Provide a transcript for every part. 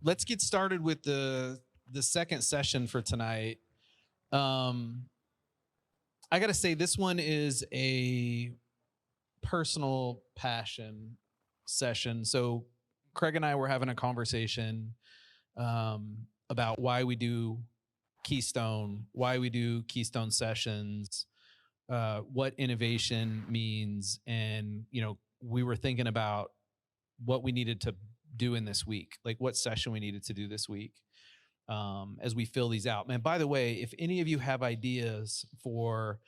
let's get started with the second session for tonight. Um, I got to say, this one is a personal passion session. So, Craig and I were having a conversation about why we do Keystone, why we do Keystone sessions, what innovation means, and we were thinking about what we needed to do in this week, like what session we needed to do this week as we fill these out. Man, by the way, if any of you have ideas for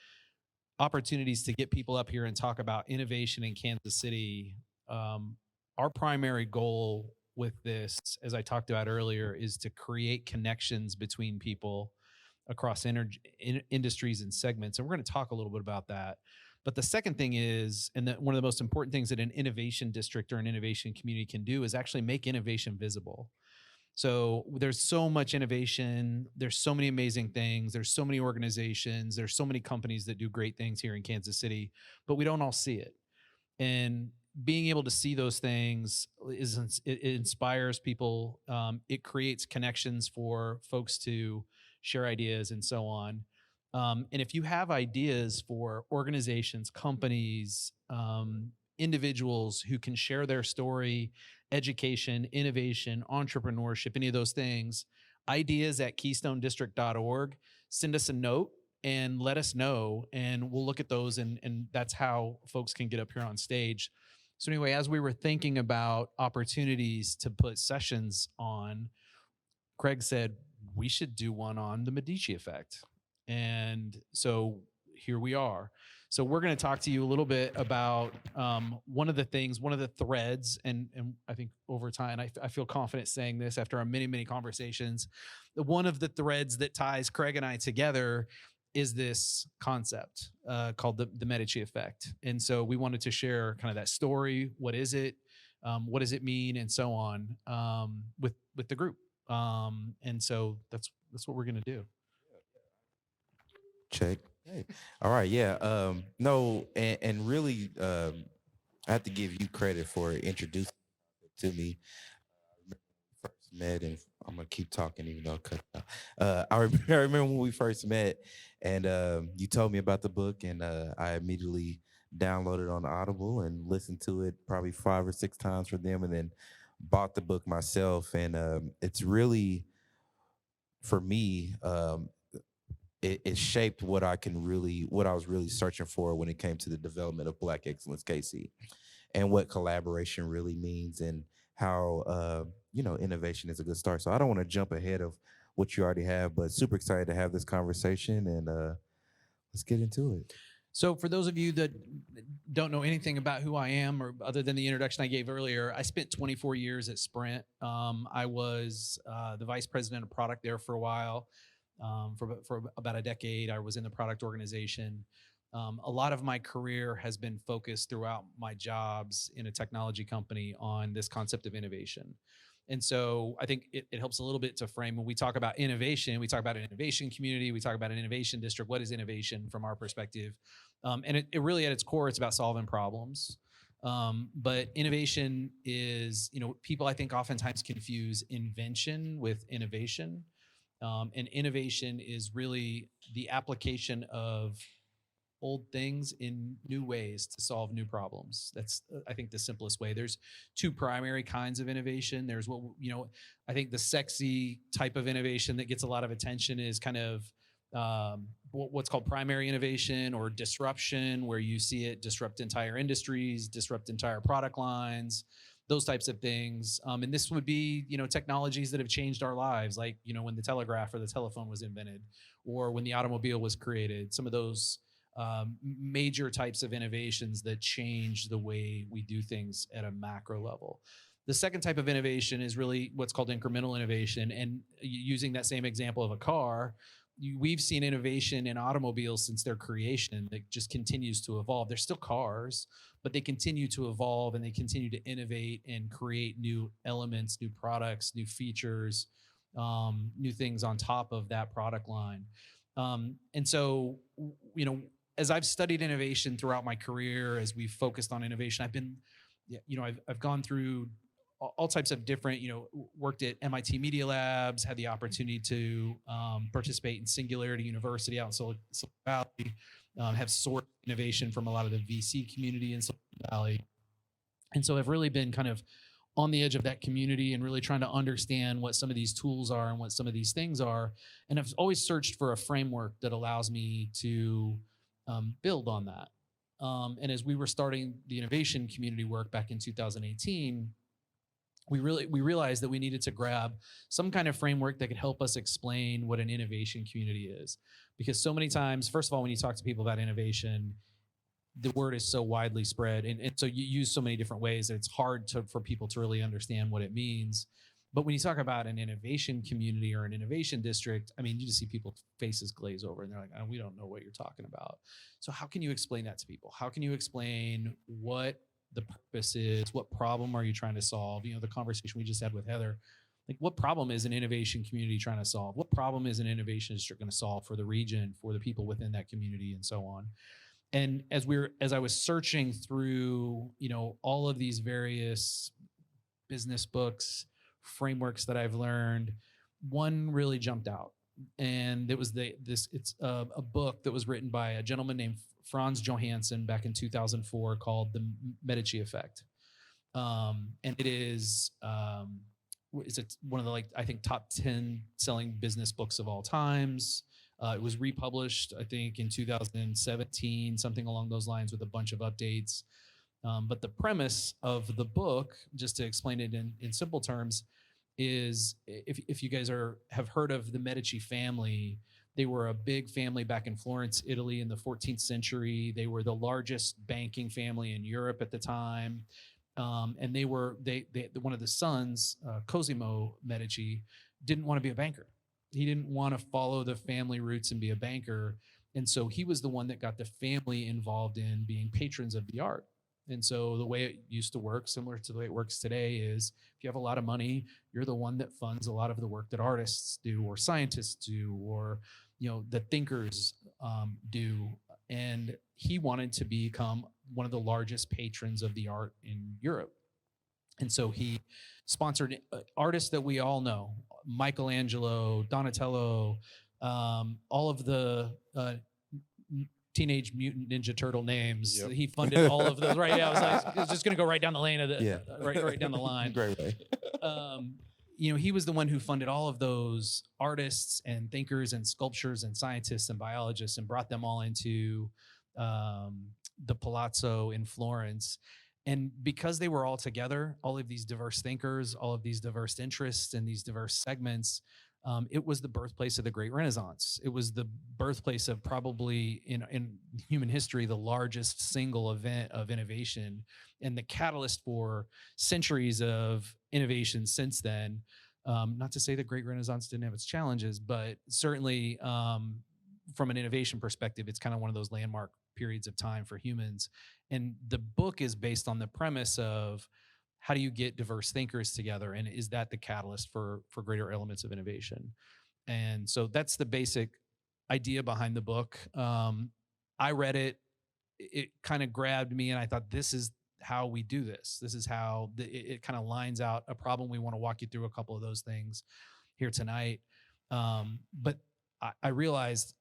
opportunities to get people up here and talk about innovation in Kansas City, our primary goal with this, as I talked about earlier, is to create connections between people across industries and segments. And we're going to talk a little bit about that. But the second thing is, and one of the most important things that an innovation district or an innovation community can do is actually make innovation visible. So there's so much innovation. There's so many amazing things. There's so many organizations. There's so many companies that do great things here in Kansas City, but we don't all see it. And being able to see those things it inspires people. It creates connections for folks to share ideas and so on. And if you have ideas for organizations, companies, individuals who can share their story, education, innovation, entrepreneurship, any of those things, ideas at keystonedistrict.org, send us a note and let us know, and we'll look at those, and that's how folks can get up here on stage. So anyway, as we were thinking about opportunities to put sessions on, Craig said we should do one on the Medici Effect. And so here we are. So we're going to talk to you a little bit about one of the threads, and I think over time, I feel confident saying this after our many, many conversations, one of the threads that ties Craig and I together is this concept called the Medici Effect. And so we wanted to share kind of that story. What is it? What does it mean? And so on with the group. And so that's what we're going to do. Check. Hey. All right. Yeah. No, and really, I have to give you credit for introducing it to me. First met, and I'm gonna keep talking even though I cut it out. I remember when we first met, and you told me about the book, and I immediately downloaded on Audible and listened to it probably 5 or 6 times for them, and then bought the book myself. And it's really, for me, it shaped what what I was really searching for when it came to the development of Black Excellence KC, and what collaboration really means, and how innovation is a good start. So I don't want to jump ahead of what you already have, but super excited to have this conversation, and let's get into it. So for those of you that don't know anything about who I am, or other than the introduction I gave earlier, I spent 24 years at Sprint. I was the vice president of product there for a while. For about a decade, I was in the product organization. A lot of my career has been focused throughout my jobs in a technology company on this concept of innovation. And so I think it helps a little bit to frame when we talk about innovation, we talk about an innovation community, we talk about an innovation district. What is innovation from our perspective? And it really at its core, it's about solving problems. But innovation is, people I think oftentimes confuse invention with innovation. And innovation is really the application of old things in new ways to solve new problems. That's, I think, the simplest way. There's two primary kinds of innovation. There's I think the sexy type of innovation that gets a lot of attention is kind of what's called primary innovation or disruption, where you see it disrupt entire industries, disrupt entire product lines, those types of things. And this would be, technologies that have changed our lives, like, when the telegraph or the telephone was invented, or when the automobile was created. Some of those major types of innovations that change the way we do things at a macro level. The second type of innovation is really what's called incremental innovation. And using that same example of a car, we've seen innovation in automobiles since their creation that just continues to evolve. They're still cars, but they continue to evolve, and they continue to innovate and create new elements, new products, new features, new things on top of that product line. And so, as I've studied innovation throughout my career, as we've focused on innovation, I've gone through all types of different, worked at MIT Media Labs, had the opportunity to participate in Singularity University out in Silicon Valley, have sourced innovation from a lot of the VC community in Silicon Valley. And so I've really been kind of on the edge of that community and really trying to understand what some of these tools are and what some of these things are. And I've always searched for a framework that allows me to build on that. And as we were starting the innovation community work back in 2018, we realized that we needed to grab some kind of framework that could help us explain what an innovation community is. Because so many times, first of all, when you talk to people about innovation, the word is so widely spread, and so you use so many different ways that it's hard for people to really understand what it means. But when you talk about an innovation community or an innovation district, I mean, you just see people's faces glaze over and they're like, oh, we don't know what you're talking about. So how can you explain that to people? How can you explain what the purpose is? What problem are you trying to solve? The conversation we just had with Heather, like what problem is an innovation community trying to solve? What problem is an innovation district going to solve for the region, for the people within that community, and so on? And as I was searching through, all of these various business books, frameworks that I've learned, one really jumped out, and it was it's a book that was written by a gentleman named Franz Johansson back in 2004 called The Medici Effect, and it is it's one of the I think top 10 selling business books of all times. It was republished, I think, in 2017, something along those lines, with a bunch of updates. But the premise of the book, just to explain it in simple terms, is if you guys have heard of the Medici family, they were a big family back in Florence, Italy in the 14th century. They were the largest banking family in Europe at the time. And they one of the sons, Cosimo Medici, didn't want to be a banker. He didn't want to follow the family roots and be a banker. And so he was the one that got the family involved in being patrons of the art. And so the way it used to work, similar to the way it works today, is if you have a lot of money, you're the one that funds a lot of the work that artists do, or scientists do, or the thinkers do. And he wanted to become one of the largest patrons of the art in Europe. And so he sponsored artists that we all know: Michelangelo, Donatello, all of the Teenage Mutant Ninja Turtle names. Yep. He funded all of those. Right? Yeah, I was just going to go right down the lane of right down the line. Great way. He was the one who funded all of those artists and thinkers and sculptors and scientists and biologists, and brought them all into the Palazzo in Florence. And because they were all together, all of these diverse thinkers, all of these diverse interests and these diverse segments, it was the birthplace of the Great Renaissance. It was the birthplace of probably in human history, the largest single event of innovation, and the catalyst for centuries of innovation since then. Not to say the Great Renaissance didn't have its challenges, but certainly from an innovation perspective, it's kind of one of those landmark periods of time for humans. And the book is based on the premise of, how do you get diverse thinkers together, and is that the catalyst for greater elements of innovation? And so that's the basic idea behind the book. I read it, it kind of grabbed me, and I thought, this is how we do this. This is how it kind of lines out a problem. We want to walk you through a couple of those things here tonight. But I realized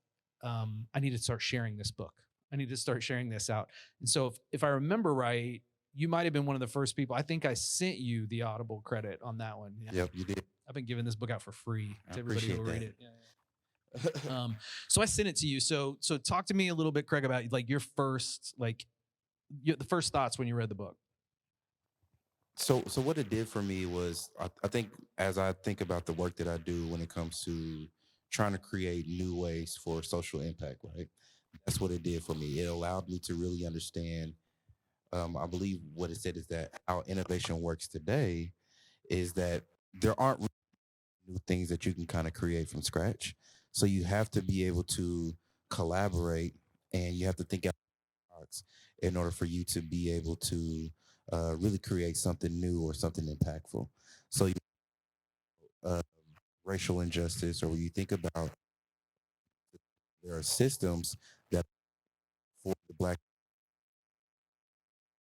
I need to start sharing this book. I need to start sharing this out. And so if I remember right, you might have been one of the first people. I think I sent you the Audible credit on that one. Yeah. Yep, you did. I've been giving this book out for free to everybody who will read it. Yeah. So I sent it to you. So talk to me a little bit, Craig, about your first, the first thoughts when you read the book. So what it did for me was, I think, as I think about the work that I do when it comes to trying to create new ways for social impact, right? That's what it did for me. It allowed me to really understand, I believe what it said is that how innovation works today is that there aren't really new things that you can kind of create from scratch. So you have to be able to collaborate, and you have to think out of the box in order for you to be able to really create something new or something impactful. So racial injustice, or when you think about, there are systems that for the Black.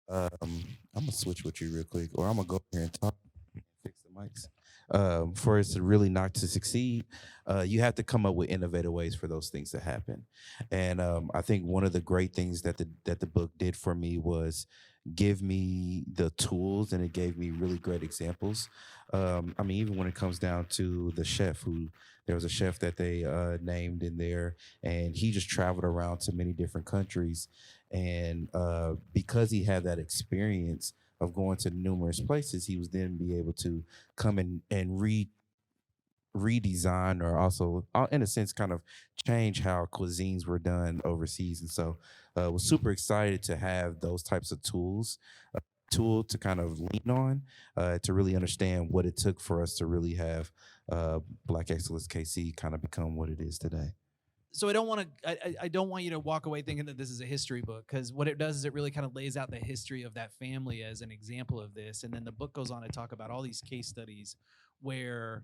I'm gonna switch with you real quick, or I'm gonna go here and talk. mics. For us to really not to succeed, you have to come up with innovative ways for those things to happen. And I think one of the great things that the book did for me was give me the tools, and it gave me really great examples. I mean, even when it comes down to the chef, who there was a chef that they named in there, and he just traveled around to many different countries, and because he had that experience of going to numerous places, he was then be able to come in and redesign, or also in a sense kind of change how cuisines were done overseas. And so was super excited to have those types of tool to kind of lean on, to really understand what it took for us to really have Black Excellence KC kind of become what it is today. So I don't want you to walk away thinking that this is a history book, because what it does is it really kind of lays out the history of that family as an example of this. And then the book goes on to talk about all these case studies where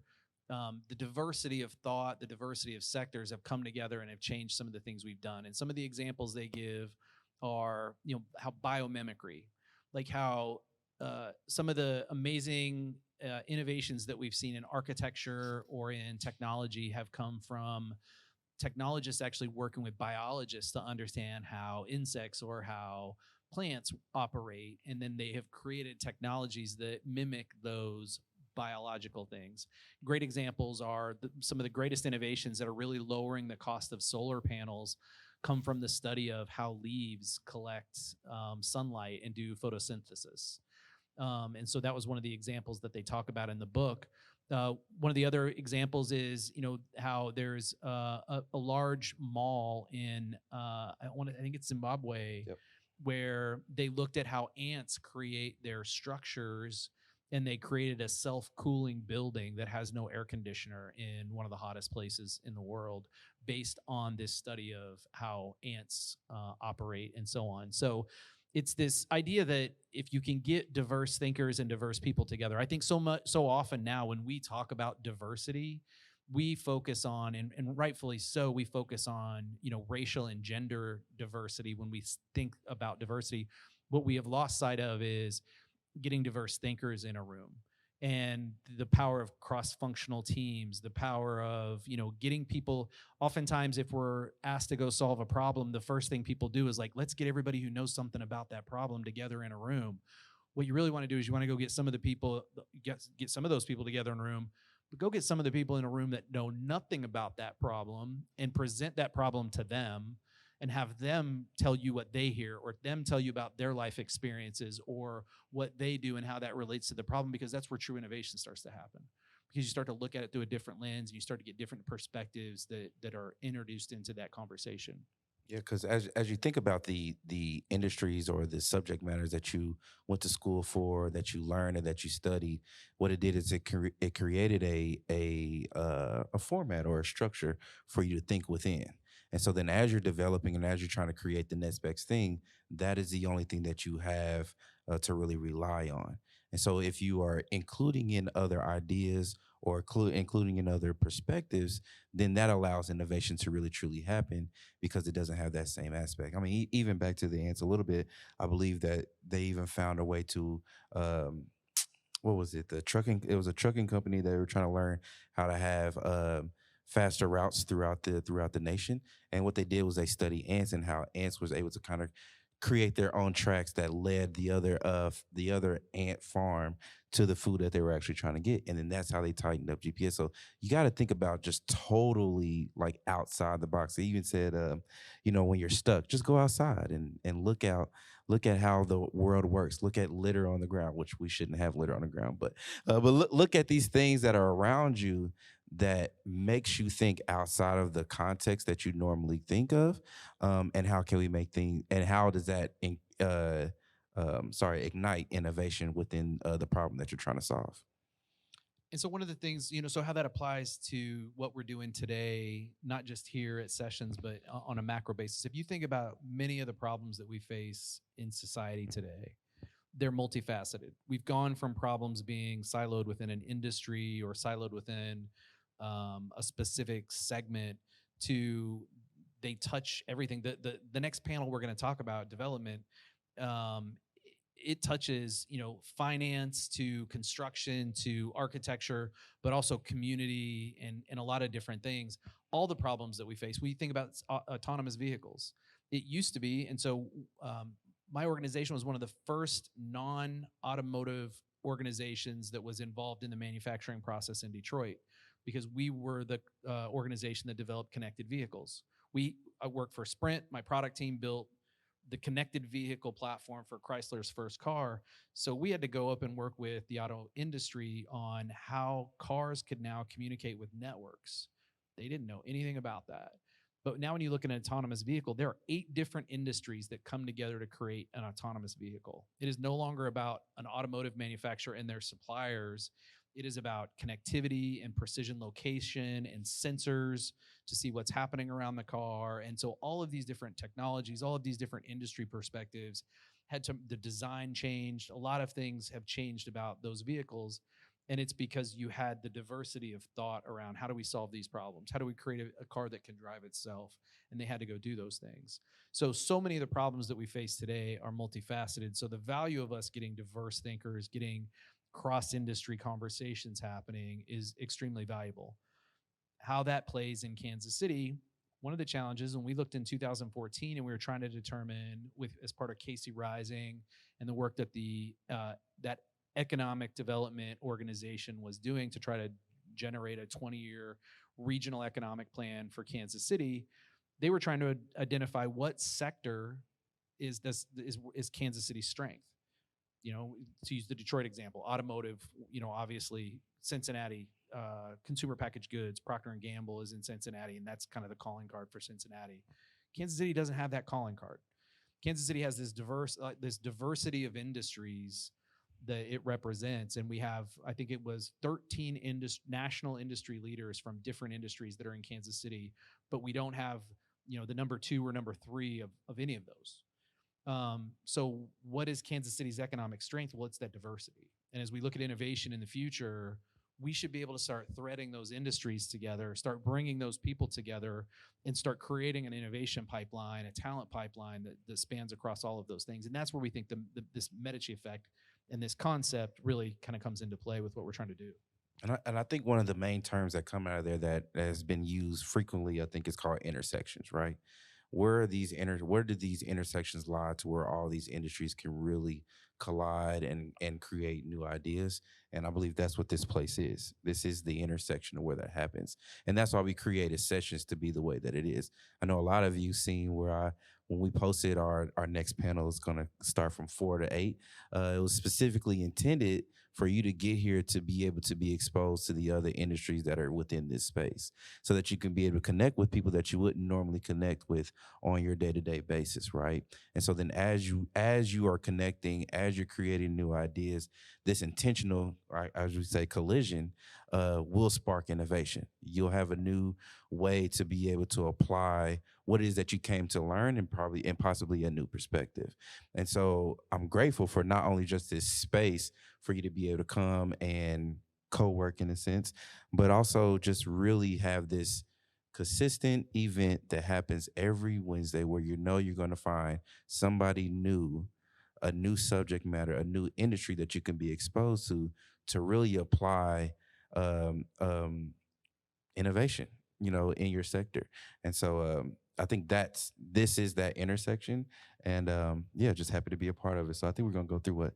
the diversity of thought, the diversity of sectors have come together and have changed some of the things we've done. And some of the examples they give are, how biomimicry, like how some of the amazing innovations that we've seen in architecture or in technology have come from technologists actually working with biologists to understand how insects or how plants operate. And then they have created technologies that mimic those biological things. Great examples are some of the greatest innovations that are really lowering the cost of solar panels come from the study of how leaves collect sunlight and do photosynthesis. And so that was one of the examples that they talk about in the book. One of the other examples is, how there's a large mall in I think it's Zimbabwe, Yep. where they looked at how ants create their structures, and they created a self-cooling building that has no air conditioner in one of the hottest places in the world, based on this study of how ants operate and so on. So it's this idea that if you can get diverse thinkers and diverse people together, I think so often now when we talk about diversity, we focus on, and rightfully so, we focus on, racial and gender diversity when we think about diversity. What we have lost sight of is getting diverse thinkers in a room, and the power of cross-functional teams, the power of, getting people. Oftentimes, if we're asked to go solve a problem, the first thing people do is like, let's get everybody who knows something about that problem together in a room. What you really want to do is you want to go get some of the people, get some of those people together in a room, but go get some of the people in a room that know nothing about that problem and present that problem to them, and have them tell you what they hear, or them tell you about their life experiences or what they do and how that relates to the problem, because that's where true innovation starts to happen. Because you start to look at it through a different lens, and you start to get different perspectives that are introduced into that conversation. Yeah, because as you think about the industries or the subject matters that you went to school for, that you learned and that you studied, what it did is it created a format or a structure for you to think within. And so then, as you're developing and as you're trying to create the next best thing, that is the only thing that you have to really rely on. And so, if you are including in other ideas or including in other perspectives, then that allows innovation to really truly happen, because it doesn't have that same aspect. I mean, even back to the ants a little bit, I believe that they even found a way to, what was it? The trucking. It was a trucking company that were trying to learn how to have faster routes throughout the nation. And what they did was they studied ants and how ants was able to kind of create their own tracks that led the other ant farm to the food that they were actually trying to get. And then that's how they tightened up GPS. So you got to think about just totally like outside the box. They even said, when you're stuck, just go outside and look at how the world works. Look at litter on the ground, which we shouldn't have litter on the ground, but look at these things that are around you that makes you think outside of the context that you normally think of, and how can we make things, and how does that ignite innovation within the problem that you're trying to solve. And so one of the things, so how that applies to what we're doing today, not just here at Sessions, but on a macro basis. If you think about many of the problems that we face in society today, they're multifaceted. We've gone from problems being siloed within an industry or siloed within a specific segment to they touch everything. The next panel we're going to talk about, development, um, it touches, finance to construction to architecture, but also community and a lot of different things. All the problems that we face. We think about autonomous vehicles. It used to be, and so my organization was one of the first non-automotive organizations that was involved in the manufacturing process in Detroit, because we were the organization that developed connected vehicles. I worked for Sprint. My product team built the connected vehicle platform for Chrysler's first car. So we had to go up and work with the auto industry on how cars could now communicate with networks. They didn't know anything about that. But now when you look at an autonomous vehicle, there are 8 different industries that come together to create an autonomous vehicle. It is no longer about an automotive manufacturer and their suppliers. It is about connectivity and precision location and sensors to see what's happening around the car. And so all of these different technologies, all of these different industry perspectives the design changed. A lot of things have changed about those vehicles. And it's because you had the diversity of thought around how do we solve these problems? How do we create a car that can drive itself? And they had to go do those things. So many of the problems that we face today are multifaceted. So the value of us getting diverse thinkers, getting cross-industry conversations happening is extremely valuable. How that plays in Kansas City, one of the challenges, when we looked in 2014 and we were trying to determine, as part of Casey Rising and the work that that economic development organization was doing to try to generate a 20-year regional economic plan for Kansas City, they were trying to identify what sector is Kansas City's strength. To use the Detroit example, automotive, obviously Cincinnati, consumer packaged goods, Procter & Gamble is in Cincinnati, and that's kind of the calling card for Cincinnati. Kansas City doesn't have that calling card. Kansas City has this diversity of industries that it represents, and we have, I think it was 13 national industry leaders from different industries that are in Kansas City, but we don't have, the number 2 or number 3 of any of those. So what is Kansas City's economic strength? Well, it's that diversity. And as we look at innovation in the future, we should be able to start threading those industries together, start bringing those people together, and start creating an innovation pipeline, a talent pipeline that spans across all of those things. And that's where we think this Medici Effect and this concept really kind of comes into play with what we're trying to do. And I think one of the main terms that come out of there that has been used frequently, I think, is called intersections, right? Where do these intersections lie to where all these industries can really collide and create new ideas? And I believe that's what this place is. This is the intersection of where that happens. And that's why we created sessions to be the way that it is. I know a lot of you seen where when we posted our next panel is going to start from 4 to 8. It was specifically intended for you to get here to be able to be exposed to the other industries that are within this space, so that you can be able to connect with people that you wouldn't normally connect with on your day-to-day basis, right? And so then as you are connecting, as you're creating new ideas, this intentional, as we say, collision will spark innovation. You'll have a new way to be able to apply what it is that you came to learn, and possibly a new perspective. And so I'm grateful for not only just this space for you to be able to come and co-work in a sense, but also just really have this consistent event that happens every Wednesday where you're going to find somebody new, a new subject matter, a new industry that you can be exposed to really apply innovation, in your sector. And so I think this is that intersection, and just happy to be a part of it. So I think we're going to go through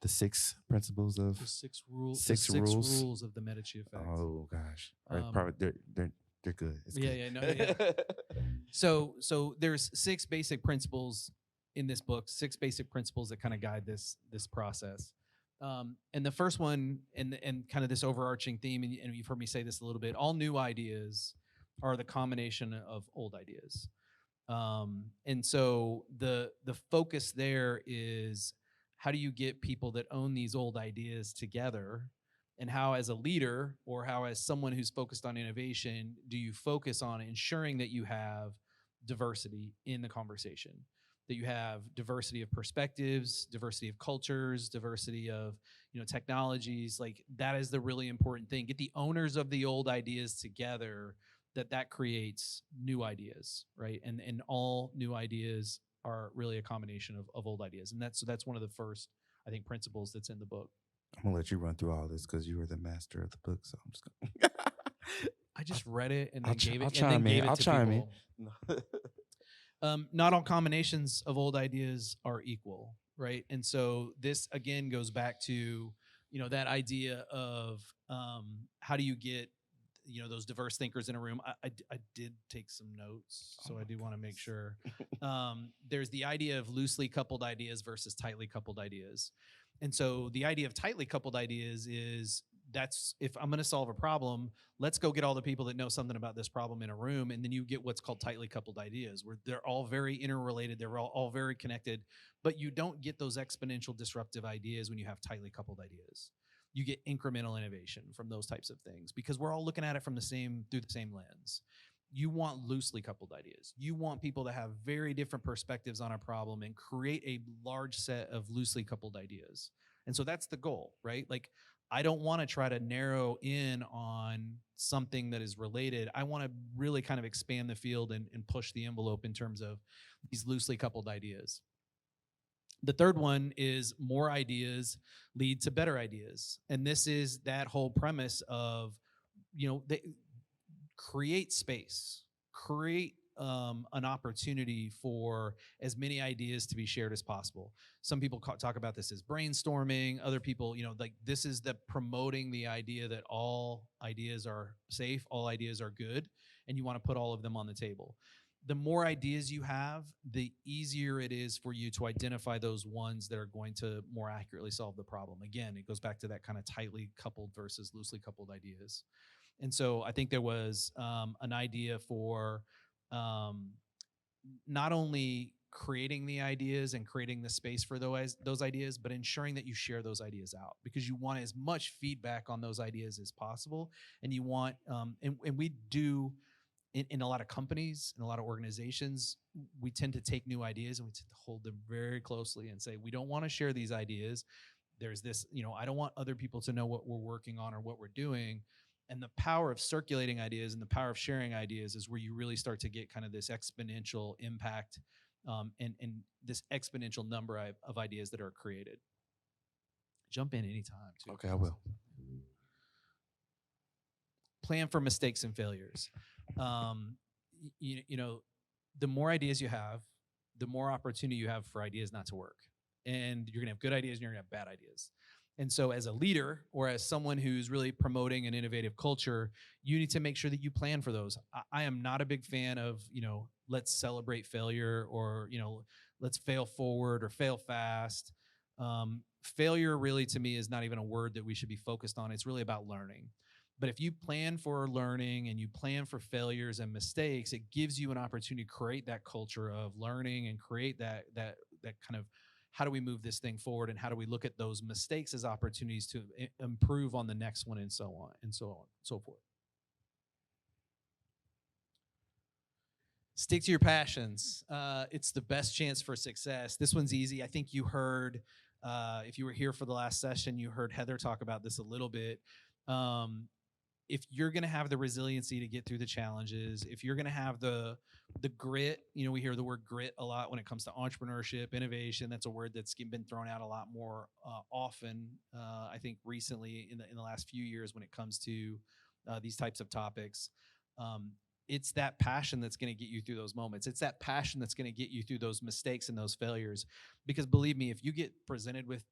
the 6 principles of the 6 rules. Six the 6 rules. rules of the Medici Effect. Oh gosh, probably they're good. It's yeah, good. yeah, no, yeah. So there's 6 basic principles in this book, 6 basic principles that kind of guide this process. And the first one, and kind of this overarching theme, and you've heard me say this a little bit, all new ideas are the combination of old ideas. And so the focus there is, how do you get people that own these old ideas together? And how, as a leader, or how, as someone who's focused on innovation, do you focus on ensuring that you have diversity in the conversation, that you have diversity of perspectives, diversity of cultures, diversity of technologies? Like, that is the really important thing. Get the owners of the old ideas together, that creates new ideas, right? And all new ideas are really a combination of old ideas. And that's one of the first I think, principles that's in the book. I'm gonna let you run through all this because you were the master of the book. So I'm just gonna. I just read it and then gave I'll it and then chime in. gave it I'll to chime in. people. Not all combinations of old ideas are equal, right? And so this again goes back to that idea of how do you get those diverse thinkers in a room. I did take some notes, so I do want to make sure. There's the idea of loosely coupled ideas versus tightly coupled ideas. And so the idea of tightly coupled ideas is that's if I'm going to solve a problem, let's go get all the people that know something about this problem in a room. And then you get what's called tightly coupled ideas, where they're all very interrelated. They're all very connected, but you don't get those exponential disruptive ideas when you have tightly coupled ideas. You get incremental innovation from those types of things because we're all looking at it from through the same lens. You want loosely coupled ideas. You want people to have very different perspectives on a problem and create a large set of loosely coupled ideas. And so that's the goal, right? Like, I don't want to try to narrow in on something that is related. I want to really kind of expand the field and push the envelope in terms of these loosely coupled ideas. The third one is more ideas lead to better ideas. And this is that whole premise of, create space, create an opportunity for as many ideas to be shared as possible. Some people talk about this as brainstorming. Other people, like this is the promoting the idea that all ideas are safe, all ideas are good, and you want to put all of them on the table. The more ideas you have, the easier it is for you to identify those ones that are going to more accurately solve the problem. Again, it goes back to that kind of tightly coupled versus loosely coupled ideas. And so I think there was an idea for not only creating the ideas and creating the space for those ideas, but ensuring that you share those ideas out because you want as much feedback on those ideas as possible. And you want, and we do in a lot of companies, in a lot of organizations, we tend to take new ideas and we tend to hold them very closely and say, we don't want to share these ideas. There's this, I don't want other people to know what we're working on or what we're doing. And the power of circulating ideas and the power of sharing ideas is where you really start to get kind of this exponential impact and this exponential number of ideas that are created. Jump in anytime, too. Okay, I will. Plan for mistakes and failures. The more ideas you have, the more opportunity you have for ideas not to work. And you're going to have good ideas and you're going to have bad ideas. And so as a leader or as someone who's really promoting an innovative culture, you need to make sure that you plan for those. I am not a big fan of, let's celebrate failure or, let's fail forward or fail fast. Failure really to me is not even a word that we should be focused on. It's really about learning. But if you plan for learning and you plan for failures and mistakes, it gives you an opportunity to create that culture of learning and create that kind of how do we move this thing forward and how do we look at those mistakes as opportunities to improve on the next one and so on and so forth. Stick to your passions. It's the best chance for success. This one's easy. I think you heard, if you were here for the last session, you heard Heather talk about this a little bit. If you're going to have the resiliency to get through the challenges, if you're going to have the grit, we hear the word grit a lot when it comes to entrepreneurship, innovation. That's a word that's been thrown out a lot more often, I think, recently in the last few years when it comes to these types of topics. It's that passion that's going to get you through those moments. It's that passion that's going to get you through those mistakes and those failures. Because believe me, if you get presented with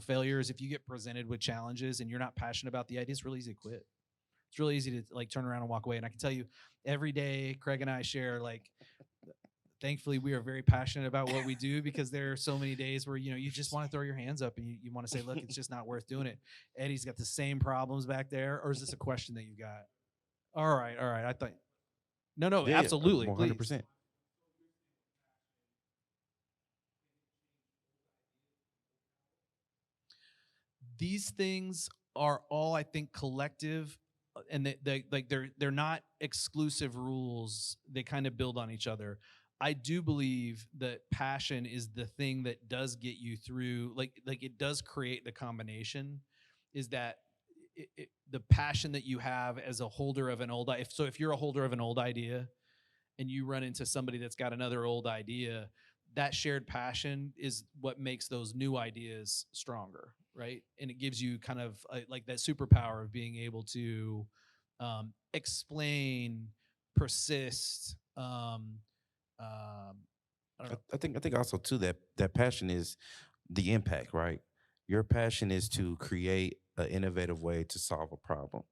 failures, if you get presented with challenges and you're not passionate about the idea, it's really easy to quit. It's really easy to turn around and walk away. And I can tell you every day, Craig and I share, thankfully we are very passionate about what we do because there are so many days where, you just want to throw your hands up and you want to say, look, it's just not worth doing it. Eddie's got the same problems back there. Or is this a question that you got? All right. I thought, no, Yeah, absolutely. 100%. Please. These things are all, I think, collective, and they're not exclusive rules. They kind of build on each other. I do believe that passion is the thing that does get you through. Like it does create the combination. Is that the passion that you have as a holder of an old? If you're a holder of an old idea, and you run into somebody that's got another old idea, that shared passion is what makes those new ideas stronger, right? And it gives you kind of like that superpower of being able to explain, persist. I don't know. I think also too that passion is the impact, right? Your passion is to create an innovative way to solve a problem.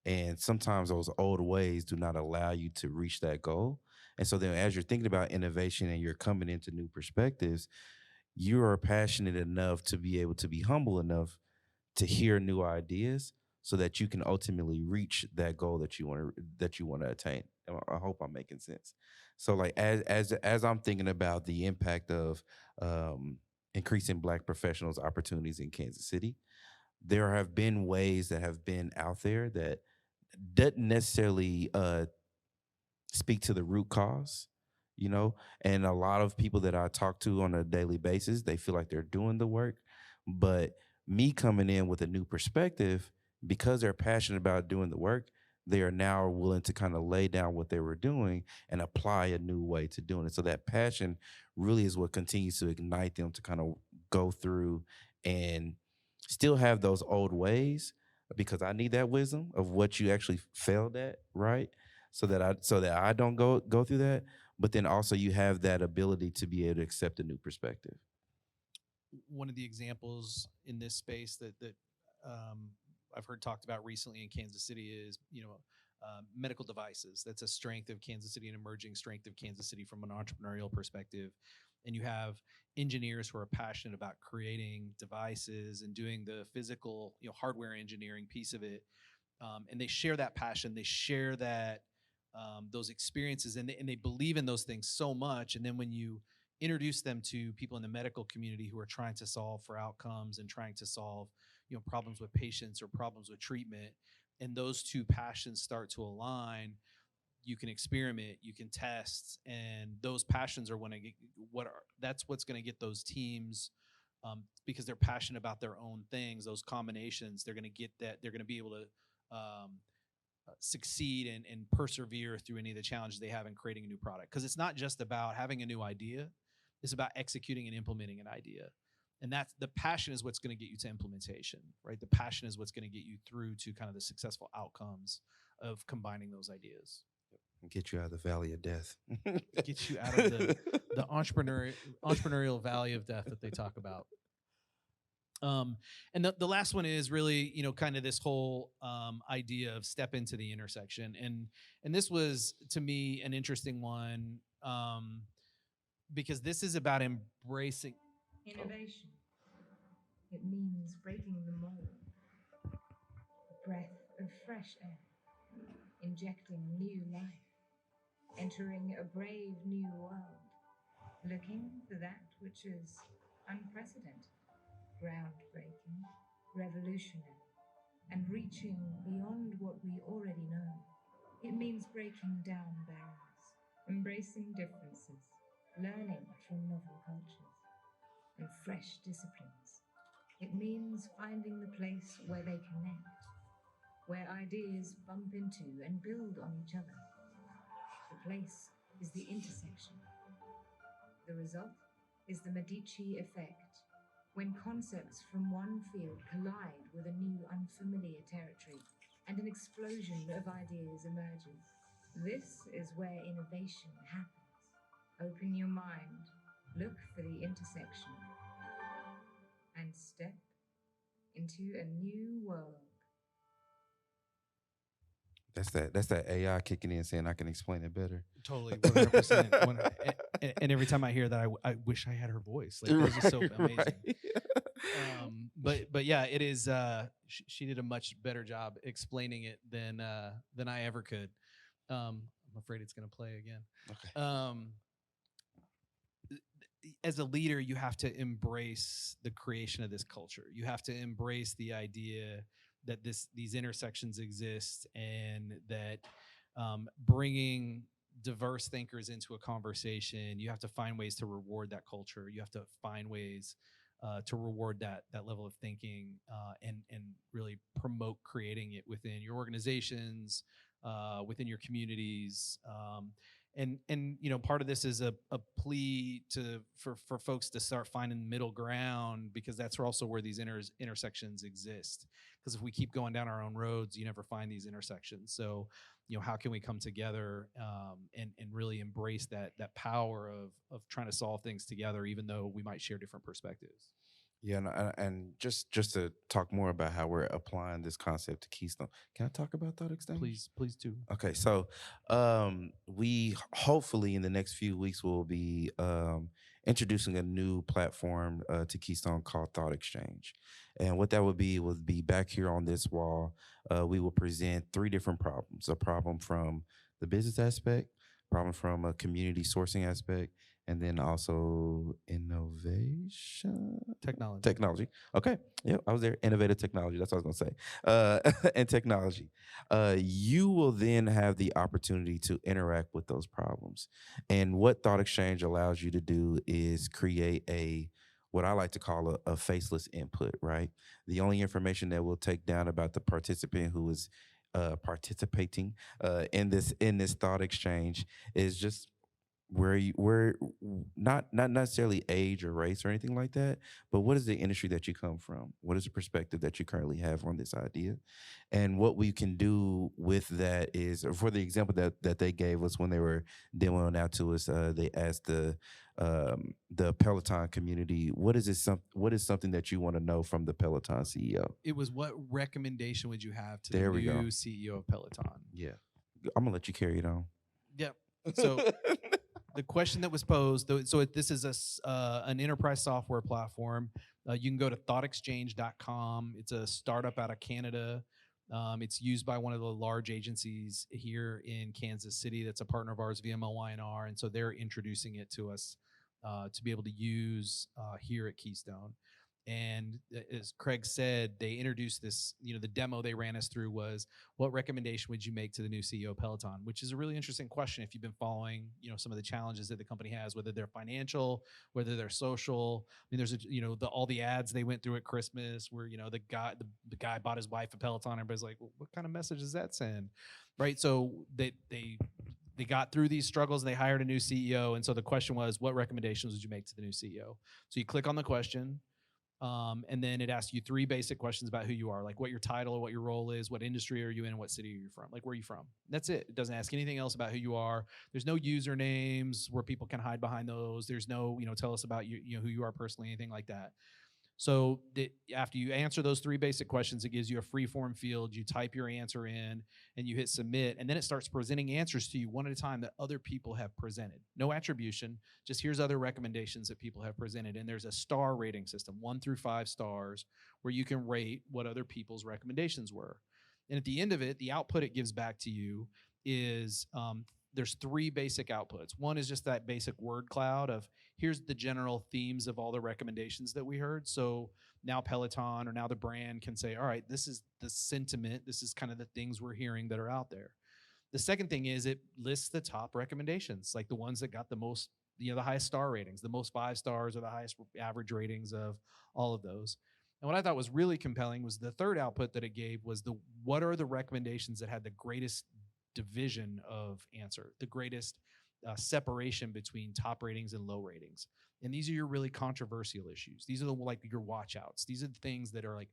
And sometimes those old ways do not allow you to reach that goal. And so then as you're thinking about innovation and you're coming into new perspectives, you are passionate enough to be able to be humble enough to hear new ideas so that you can ultimately reach that goal that you want to attain. I hope I'm making sense. So like as I'm thinking about the impact of increasing Black professionals opportunities in Kansas City, there have been ways that have been out there that doesn't necessarily speak to the root cause, you know. And a lot of people that I talk to on a daily basis, they feel like they're doing the work. But me coming in with a new perspective, because they're passionate about doing the work, they are now willing to kind of lay down what they were doing and apply a new way to doing it. So that passion really is what continues to ignite them to kind of go through and still have those old ways, because I need that wisdom of what you actually failed at, right? So that I don't go through that. But then also you have that ability to be able to accept a new perspective. One of the examples in this space that um, I've heard talked about recently in Kansas City is medical devices. That's a strength of Kansas City, an emerging strength of Kansas City from an entrepreneurial perspective. And you have engineers who are passionate about creating devices and doing the physical, hardware engineering piece of it. And they share that passion. They share that those experiences, and they believe in those things so much. And then when you introduce them to people in the medical community who are trying to solve for outcomes and trying to solve problems with patients or problems with treatment, and those two passions start to align, you can experiment, you can test, and those passions are that's what's going to get those teams, because they're passionate about their own things. Those combinations, they're going to get that. They're going to be able to succeed and persevere through any of the challenges they have in creating a new product. Because it's not just about having a new idea; it's about executing and implementing an idea. And that's the passion is what's going to get you to implementation, right? The passion is what's going to get you through to kind of the successful outcomes of combining those ideas. And get you out of the valley of death. Get you out of the entrepreneurial valley of death that they talk about. And the last one is really, kind of this whole idea of step into the intersection. And this was, to me, an interesting one, because this is about embracing innovation. It means breaking the mold, a breath of fresh air, injecting new life, entering a brave new world, looking for that which is unprecedented, groundbreaking, revolutionary, and reaching beyond what we already know. It means breaking down barriers, embracing differences, learning from novel cultures and fresh disciplines. It means finding the place where they connect, where ideas bump into and build on each other. The place is the intersection. The result is the Medici Effect, when concepts from one field collide with a new unfamiliar territory and an explosion of ideas emerges. This is where innovation happens. Open your mind, look for the intersection, and step into a new world. That's that AI kicking in saying I can explain it better. totally 100%. And every time I hear that, I wish I had her voice. Like, that was just so amazing. Right. But yeah, it is. She did a much better job explaining it than I ever could. I'm afraid it's going to play again. Okay. As a leader, you have to embrace the creation of this culture. You have to embrace the idea that these intersections exist, and that bringing diverse thinkers into a conversation, you have to find ways to reward that culture. You have to find ways to reward that level of thinking, and really promote creating it within your organizations, within your communities. And you know, part of this is a plea for folks to start finding middle ground, because that's also where these intersections exist. Because if we keep going down our own roads, you never find these intersections. So, you know, how can we come together and really embrace that power of trying to solve things together, even though we might share different perspectives. Yeah, and just to talk more about how we're applying this concept to Keystone. Can I talk about Thought Exchange? Please do. Okay, so we hopefully in the next few weeks will be introducing a new platform to Keystone called Thought Exchange, and what that would be back here on this wall. We will present 3 different problems: a problem from the business aspect, problem from a community sourcing aspect, and then also innovation technology. Okay. Yep. I was there. Innovative technology. That's what I was going to say. And technology. You will then have the opportunity to interact with those problems. And what Thought Exchange allows you to do is create what I like to call a faceless input, right? The only information that we'll take down about the participant who is participating in this thought exchange is just where not necessarily age or race or anything like that, but what is the industry that you come from? What is the perspective that you currently have on this idea? And what we can do with that is, for the example that they gave us when they were demoing out to us, they asked the Peloton community, what is something that you want to know from the Peloton CEO? It was, what recommendation would you have to There the we go. new CEO of Peloton? Yeah, I'm gonna let you carry it on. Yep. So the question that was posed, this is an enterprise software platform. You can go to thoughtexchange.com. It's a startup out of Canada. It's used by one of the large agencies here in Kansas City that's a partner of ours, VMLY&R, and so they're introducing it to us to be able to use here at Keystone. And as Craig said, they introduced this, you know, the demo they ran us through was, what recommendation would you make to the new CEO of Peloton? Which is a really interesting question if you've been following, you know, some of the challenges that the company has, whether they're financial, whether they're social. I mean, there's all the ads they went through at Christmas where, you know, the guy bought his wife a Peloton. Everybody's like, well, what kind of message does that send? Right. So they got through these struggles and they hired a new CEO. And so the question was, what recommendations would you make to the new CEO? So you click on the question. And then it asks you 3 basic questions about who you are, like what your title or what your role is, what industry are you in, what city are you from, like where are you from? That's it. It doesn't ask anything else about who you are. There's no usernames where people can hide behind those. There's no, you know, tell us about you know, who you are personally, anything like that. So after you answer those 3 basic questions, it gives you a free form field. You type your answer in and you hit submit, and then it starts presenting answers to you one at a time that other people have presented. No attribution, just here's other recommendations that people have presented. And there's a star rating system, 1 through 5 stars, where you can rate what other people's recommendations were. And at the end of it, the output it gives back to you is there's 3 basic outputs. One is just that basic word cloud of, here's the general themes of all the recommendations that we heard. So now Peloton or now the brand can say, all right, this is the sentiment. This is kind of the things we're hearing that are out there. The second thing is it lists the top recommendations, like the ones that got the most, you know, the highest star ratings, the most 5 stars or the highest average ratings of all of those. And what I thought was really compelling was the third output that it gave was what are the recommendations that had the greatest division of answer, the greatest separation between top ratings and low ratings. And these are your really controversial issues. These are like your watch outs. These are the things that are like,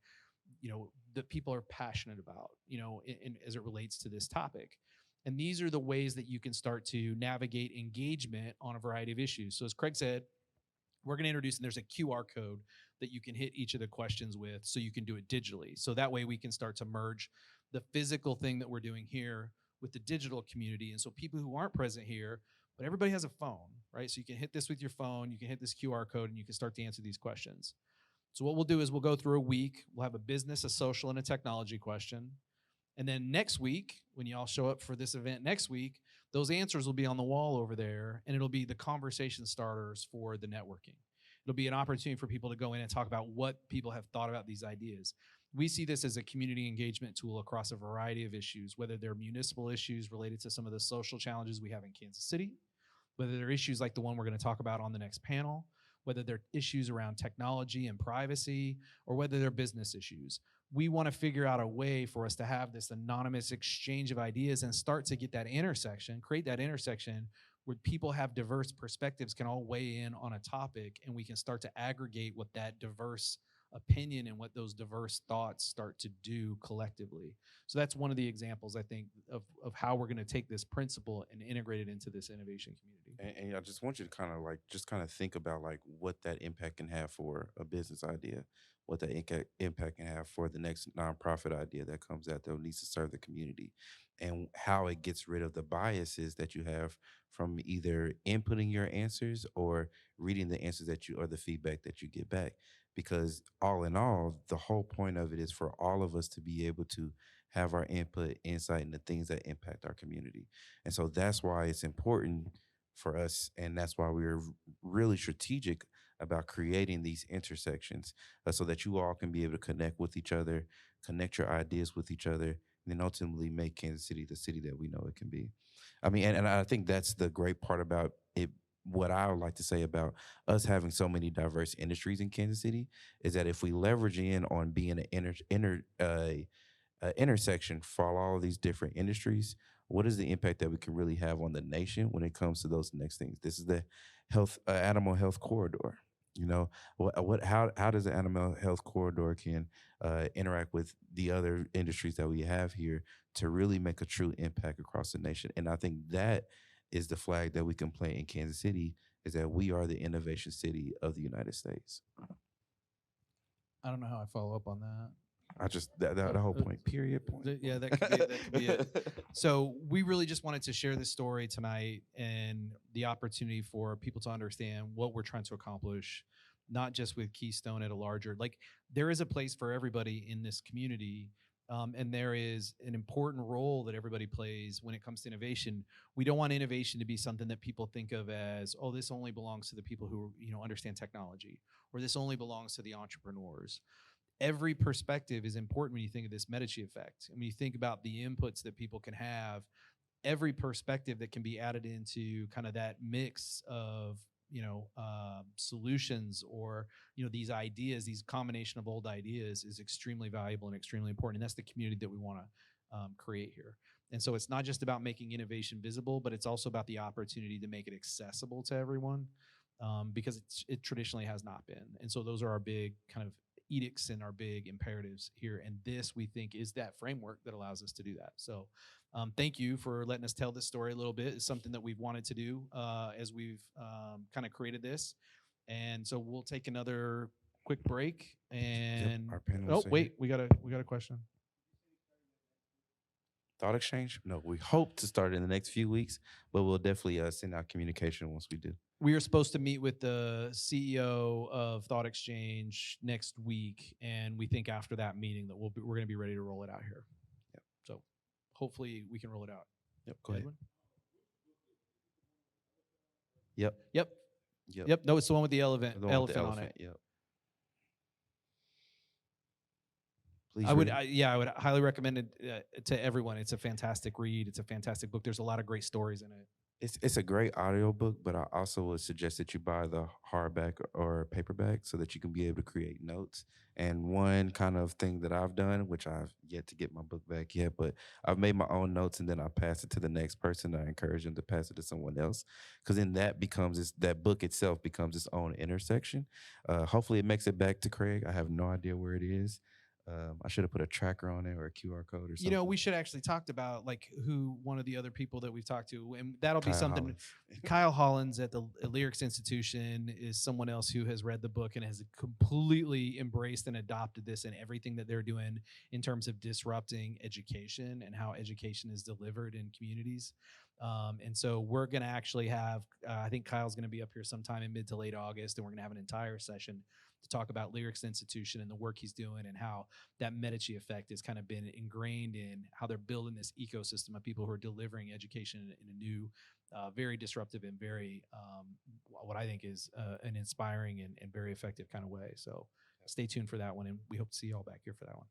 you know, that people are passionate about, you know, as it relates to this topic. And these are the ways that you can start to navigate engagement on a variety of issues. So as Craig said, we're going to introduce, and there's a QR code that you can hit each of the questions with, so you can do it digitally. So that way we can start to merge the physical thing that we're doing here with the digital community. And so people who aren't present here, but everybody has a phone, right? So you can hit this with your phone, you can hit this QR code, and you can start to answer these questions. So what we'll do is we'll go through a week. We'll have a business, a social, and a technology question. And then next week, when y'all show up for this event next week, those answers will be on the wall over there, and it'll be the conversation starters for the networking. It'll be an opportunity for people to go in and talk about what people have thought about these ideas. We see this as a community engagement tool across a variety of issues, whether they're municipal issues related to some of the social challenges we have in Kansas City, whether they're issues like the one we're going to talk about on the next panel, whether they're issues around technology and privacy, or whether they're business issues. We want to figure out a way for us to have this anonymous exchange of ideas and start to get that intersection, create that intersection where people have diverse perspectives can all weigh in on a topic, and we can start to aggregate what that diverse opinion and what those diverse thoughts start to do collectively. So that's one of the examples, I think, of how we're going to take this principle and integrate it into this innovation community. And I just want you to kind of think about like what that impact can have for a business idea, what that impact can have for the next nonprofit idea that comes out that needs to serve the community, and how it gets rid of the biases that you have from either inputting your answers or reading the answers that you or the feedback that you get back. Because all in all, the whole point of it is for all of us to be able to have our input, insight, and the things that impact our community. And so that's why it's important for us, and that's why we're really strategic about creating these intersections, so that you all can be able to connect with each other, connect your ideas with each other, and then ultimately make Kansas City the city that we know it can be. I mean, and I think that's the great part about it. What I would like to say about us having so many diverse industries in Kansas City is that if we leverage in on being an intersection for all of these different industries, what is the impact that we can really have on the nation when it comes to those next things? This is the animal health corridor. You know, how does the animal health corridor can interact with the other industries that we have here to really make a true impact across the nation? And I think that is the flag that we can plant in Kansas City, is that we are the innovation city of the United States. I don't know how I follow up on that. I just that whole point. Period. Point. Yeah, that could be it. So we really just wanted to share this story tonight and the opportunity for people to understand what we're trying to accomplish, not just with Keystone at a larger, like there is a place for everybody in this community. And there is an important role that everybody plays when it comes to innovation. We don't want innovation to be something that people think of as, oh, this only belongs to the people who understand technology, or this only belongs to the entrepreneurs. Every perspective is important when you think of this Medici effect. And when you think about the inputs that people can have, every perspective that can be added into kind of that mix of solutions, or these ideas, these combination of old ideas, is extremely valuable and extremely important. And that's the community that we want to create here. And so it's not just about making innovation visible, but it's also about the opportunity to make it accessible to everyone, because it traditionally has not been. And so those are our big kind of edicts and our big imperatives here. And this, we think, is that framework that allows us to do that. So thank you for letting us tell this story a little bit. It's something that we've wanted to do as we've kind of created this. And so we'll take another quick break. And Our panel oh, wait, we got a question. Thought exchange? No, we hope to start in the next few weeks, but we'll definitely send out communication once we do. We are supposed to meet with the CEO of Thought Exchange next week, and we think after that meeting that we're going to be ready to roll it out here. Yep. So hopefully we can roll it out. Yep. Go ahead. Edwin? Yep. Yep. No, it's the one with the elephant The one with the on it. Yep. Please I would highly recommend it to everyone. It's a fantastic read. It's a fantastic book. There's a lot of great stories in it. It's a great audiobook, but I also would suggest that you buy the hardback or paperback so that you can be able to create notes. And one kind of thing that I've done, which I've yet to get my book back yet, but I've made my own notes and then I pass it to the next person. I encourage them to pass it to someone else, because then that book itself becomes its own intersection. Hopefully it makes it back to Craig. I have no idea where it is. I should have put a tracker on it or a QR code or something. We should actually talked about like who one of the other people that we've talked to, and that'll be Kyle something. Hollins. Kyle Hollins at the Lyrics Institution is someone else who has read the book and has completely embraced and adopted this and everything that they're doing in terms of disrupting education and how education is delivered in communities. And so we're going to actually have, I think Kyle's going to be up here sometime in mid to late August, and we're going to have an entire session to talk about Lyrics Institution and the work he's doing and how that Medici effect has kind of been ingrained in how they're building this ecosystem of people who are delivering education in a new, very disruptive and very, what I think is an inspiring and very effective kind of way. So stay tuned for that one, and we hope to see you all back here for that one.